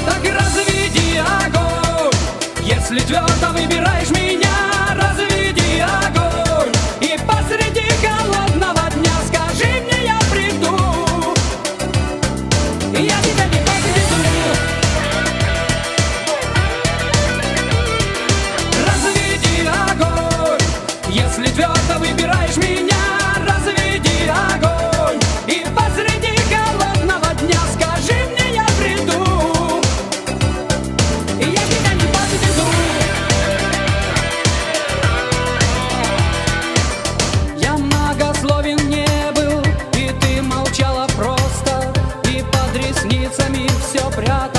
Так разведи огонь, если твердо выбираешь меня. Разведи огонь, и посреди холодного дня скажи мне, я приду. Я тебя не подведу. Разведи огонь, если твердо выбираешь меня. Разведи огонь, и посреди холодного дня скажи мне, я приду. Я тебя не подведу. Я многословен не был, и ты молчала просто, и под ресницами все прятала.